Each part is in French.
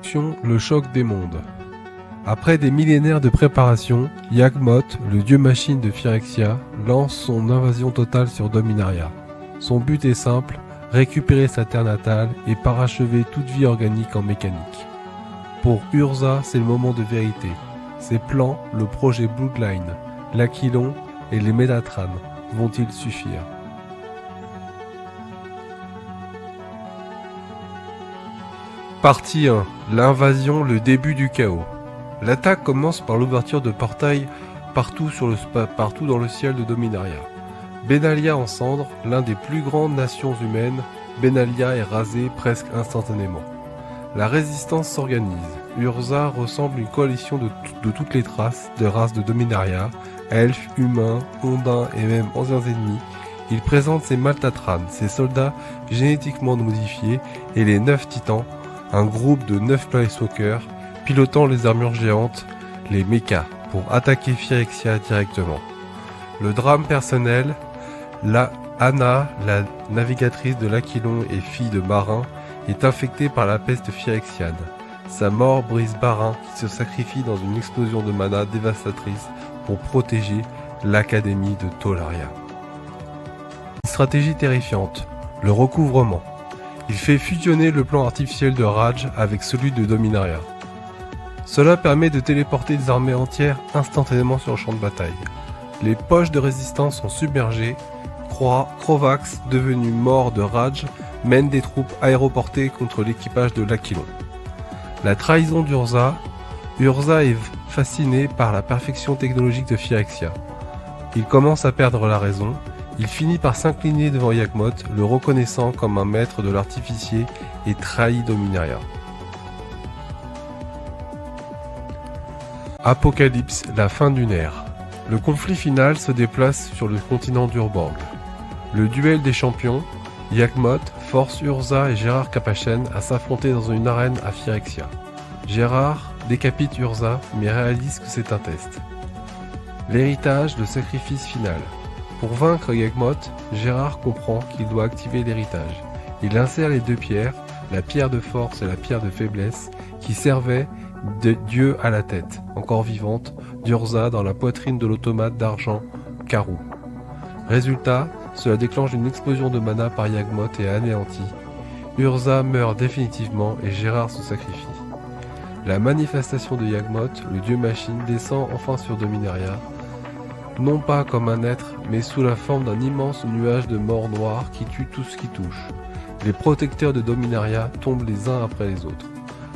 Introduction, le choc des mondes. Après des millénaires de préparation, Yawgmoth, le dieu-machine de Phyrexia, lance son invasion totale sur Dominaria. Son but est simple, récupérer sa terre natale et parachever toute vie organique en mécanique. Pour Urza, c'est le moment de vérité. Ses plans, le projet Bloodline, l'Aquilon et les Métatranes vont-ils suffire? Partie 1. L'invasion, le début du chaos. L'attaque commence par l'ouverture de portails partout dans le ciel de Dominaria. Benalia en cendres, l'un des plus grandes nations humaines, Benalia est rasé presque instantanément. La résistance s'organise. Urza ressemble à une coalition de toutes les races de Dominaria, elfes, humains, ondins et même anciens ennemis. Il présente ses Maltatranes, ses soldats génétiquement modifiés et les 9 titans, un groupe de 9 Planeswalkers pilotant les armures géantes, les mechas, pour attaquer Phyrexia directement. Le drame personnel, Anna, la navigatrice de l'Aquilon et fille de marin, est infectée par la peste phyrexiane. Sa mort brise Barin qui se sacrifie dans une explosion de mana dévastatrice pour protéger l'Académie de Tolaria. Une stratégie terrifiante, le recouvrement. Il fait fusionner le plan artificiel de Raj avec celui de Dominaria. Cela permet de téléporter des armées entières instantanément sur le champ de bataille. Les poches de résistance sont submergées. Crovax, devenu mort de Raj, mène des troupes aéroportées contre l'équipage de l'Aquilon. La trahison d'Urza. Urza est fasciné par la perfection technologique de Phyrexia. Il commence à perdre la raison. Il finit par s'incliner devant Yawgmoth, le reconnaissant comme un maître de l'artificier et trahit Dominaria. Apocalypse, la fin d'une ère. Le conflit final se déplace sur le continent d'Urborg. Le duel des champions, Yawgmoth force Urza et Gérard Capachen à s'affronter dans une arène à Phyrexia. Gérard décapite Urza mais réalise que c'est un test. L'héritage, le sacrifice final. Pour vaincre Yawgmoth, Gérard comprend qu'il doit activer l'héritage. Il insère les 2 pierres, la pierre de force et la pierre de faiblesse, qui servaient de dieu à la tête, encore vivante, d'Urza dans la poitrine de l'automate d'argent Karou. Résultat, cela déclenche une explosion de mana par Yawgmoth et anéantit. Urza meurt définitivement et Gérard se sacrifie. La manifestation de Yawgmoth, le dieu machine, descend enfin sur Dominaria, non pas comme un être, mais sous la forme d'un immense nuage de mort noire qui tue tout ce qui touche. Les protecteurs de Dominaria tombent les uns après les autres.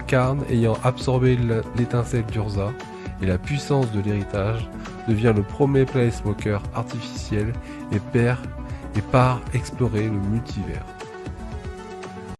Karn, ayant absorbé l'étincelle d'Urza et la puissance de l'héritage, devient le premier Planeswalker artificiel et part explorer le multivers.